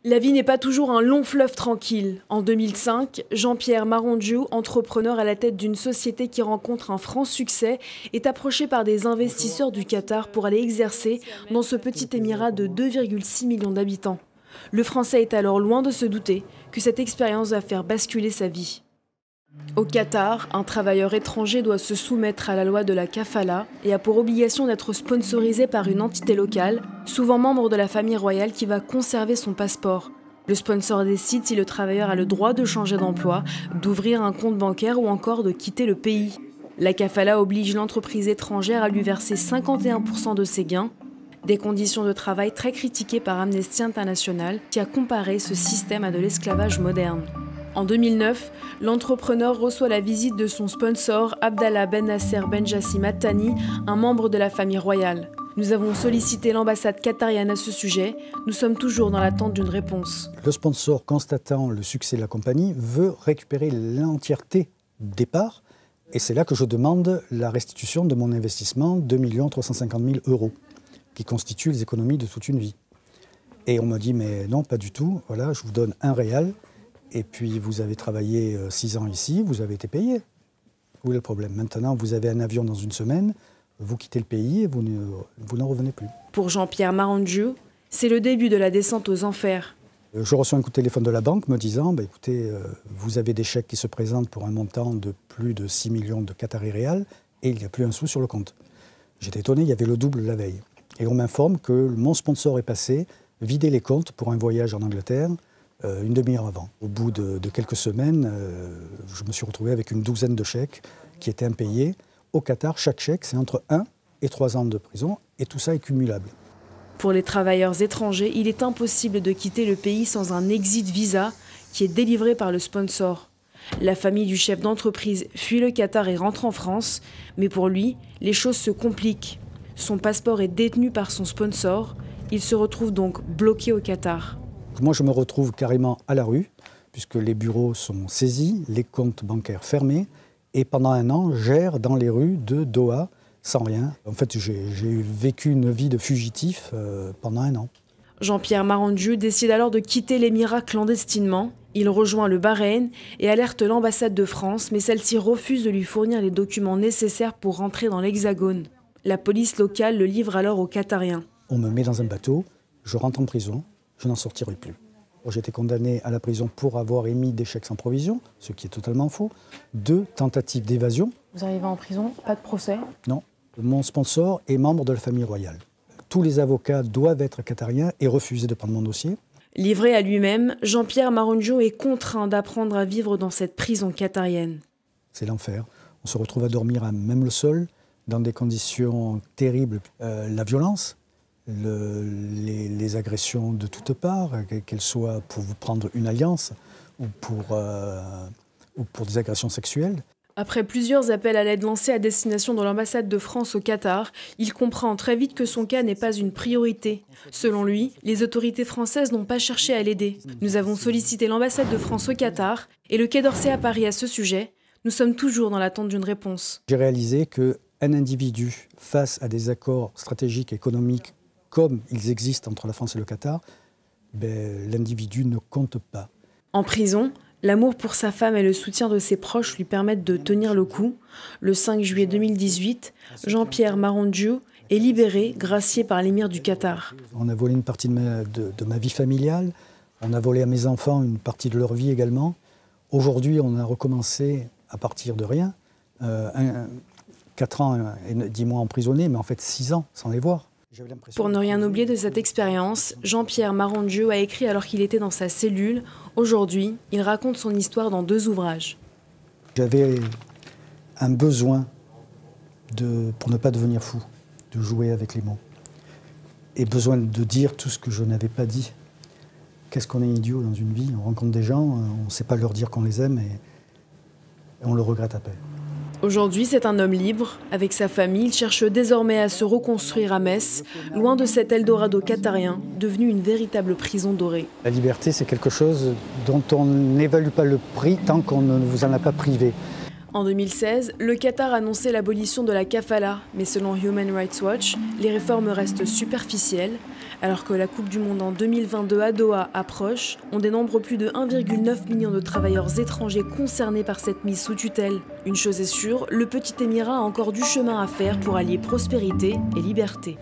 La vie n'est pas toujours un long fleuve tranquille. En 2005, Jean-Pierre Marondjiou, entrepreneur à la tête d'une société qui rencontre un franc succès, est approché par des investisseurs du Qatar pour aller exercer dans ce petit émirat de 2,6 millions d'habitants. Le Français est alors loin de se douter que cette expérience va faire basculer sa vie. Au Qatar, un travailleur étranger doit se soumettre à la loi de la kafala et a pour obligation d'être sponsorisé par une entité locale, souvent membre de la famille royale qui va conserver son passeport. Le sponsor décide si le travailleur a le droit de changer d'emploi, d'ouvrir un compte bancaire ou encore de quitter le pays. La kafala oblige l'entreprise étrangère à lui verser 51% de ses gains. Des conditions de travail très critiquées par Amnesty International qui a comparé ce système à de l'esclavage moderne. En 2009, l'entrepreneur reçoit la visite de son sponsor Abdallah Ben Nasser Ben Jassim Al Thani, un membre de la famille royale. Nous avons sollicité l'ambassade qatarienne à ce sujet. Nous sommes toujours dans l'attente d'une réponse. Le sponsor, constatant le succès de la compagnie, veut récupérer l'entièreté des parts. Et c'est là que je demande la restitution de mon investissement, 2 350 000 €, qui constitue les économies de toute une vie. Et on me dit, mais non, pas du tout. Voilà, je vous donne un réal. Et puis, vous avez travaillé 6 ans ici, vous avez été payé. Où est le problème? Maintenant, vous avez un avion dans une semaine, vous quittez le pays et vous n'en revenez plus. Pour Jean-Pierre Marondjiou, c'est le début de la descente aux enfers. Je reçois un coup de téléphone de la banque me disant, écoutez, vous avez des chèques qui se présentent pour un montant de plus de 6 millions de Qatari réals et il n'y a plus un sou sur le compte. J'étais étonné, il y avait le double la veille. Et on m'informe que mon sponsor est passé vider les comptes pour un voyage en Angleterre, une demi-heure avant. Au bout de quelques semaines, je me suis retrouvé avec une douzaine de chèques qui étaient impayés. Au Qatar, chaque chèque, c'est entre 1 et 3 ans de prison, et tout ça est cumulable. Pour les travailleurs étrangers, il est impossible de quitter le pays sans un exit visa qui est délivré par le sponsor. La famille du chef d'entreprise fuit le Qatar et rentre en France, mais pour lui, les choses se compliquent. Son passeport est détenu par son sponsor, il se retrouve donc bloqué au Qatar. Moi, je me retrouve carrément à la rue, puisque les bureaux sont saisis, les comptes bancaires fermés, et pendant un an, j'erre dans les rues de Doha sans rien. En fait, j'ai vécu une vie de fugitif pendant un an. Jean-Pierre Marondjiou décide alors de quitter l'émirat clandestinement. Il rejoint le Bahreïn et alerte l'ambassade de France, mais celle-ci refuse de lui fournir les documents nécessaires pour rentrer dans l'Hexagone. La police locale le livre alors aux Qatariens. On me met dans un bateau, je rentre en prison. Je n'en sortirai plus. J'ai été condamné à la prison pour avoir émis des chèques sans provision, ce qui est totalement faux. 2 tentatives d'évasion. Vous arrivez en prison, pas de procès? Non. Mon sponsor est membre de la famille royale. Tous les avocats doivent être qatariens et refuser de prendre mon dossier. Livré à lui-même, Jean-Pierre Marondjiou est contraint d'apprendre à vivre dans cette prison qatarienne. C'est l'enfer. On se retrouve à dormir à même le sol, dans des conditions terribles. La violence. Les agressions de toutes parts, qu'elles soient pour vous prendre une alliance ou pour des agressions sexuelles. Après plusieurs appels à l'aide lancés à destination de l'ambassade de France au Qatar, il comprend très vite que son cas n'est pas une priorité. Selon lui, les autorités françaises n'ont pas cherché à l'aider. Nous avons sollicité l'ambassade de France au Qatar et le Quai d'Orsay à Paris à ce sujet. Nous sommes toujours dans l'attente d'une réponse. J'ai réalisé qu'un individu, face à des accords stratégiques, économiques, comme ils existent entre la France et le Qatar, l'individu ne compte pas. En prison, l'amour pour sa femme et le soutien de ses proches lui permettent de tenir le coup. Le 5 juillet 2018, Jean-Pierre Marondjiou est libéré, gracié par l'émir du Qatar. On a volé une partie de ma vie familiale, on a volé à mes enfants une partie de leur vie également. Aujourd'hui, on a recommencé à partir de rien. 4 ans et 10 mois emprisonnés, mais en fait 6 ans sans les voir. Pour ne rien oublier de cette expérience, Jean-Pierre Marondjiou a écrit alors qu'il était dans sa cellule. Aujourd'hui, il raconte son histoire dans 2 ouvrages. J'avais un besoin, pour ne pas devenir fou, de jouer avec les mots. Et besoin de dire tout ce que je n'avais pas dit. Qu'est-ce qu'on est idiot dans une vie? On rencontre des gens, on ne sait pas leur dire qu'on les aime et on le regrette après. Aujourd'hui, c'est un homme libre. Avec sa famille, il cherche désormais à se reconstruire à Metz, loin de cet Eldorado qatarien, devenu une véritable prison dorée. La liberté, c'est quelque chose dont on n'évalue pas le prix tant qu'on ne vous en a pas privé. En 2016, le Qatar annonçait l'abolition de la kafala, mais selon Human Rights Watch, les réformes restent superficielles. Alors que la Coupe du Monde en 2022 à Doha approche, on dénombre plus de 1,9 million de travailleurs étrangers concernés par cette mise sous tutelle. Une chose est sûre, le petit Émirat a encore du chemin à faire pour allier prospérité et liberté.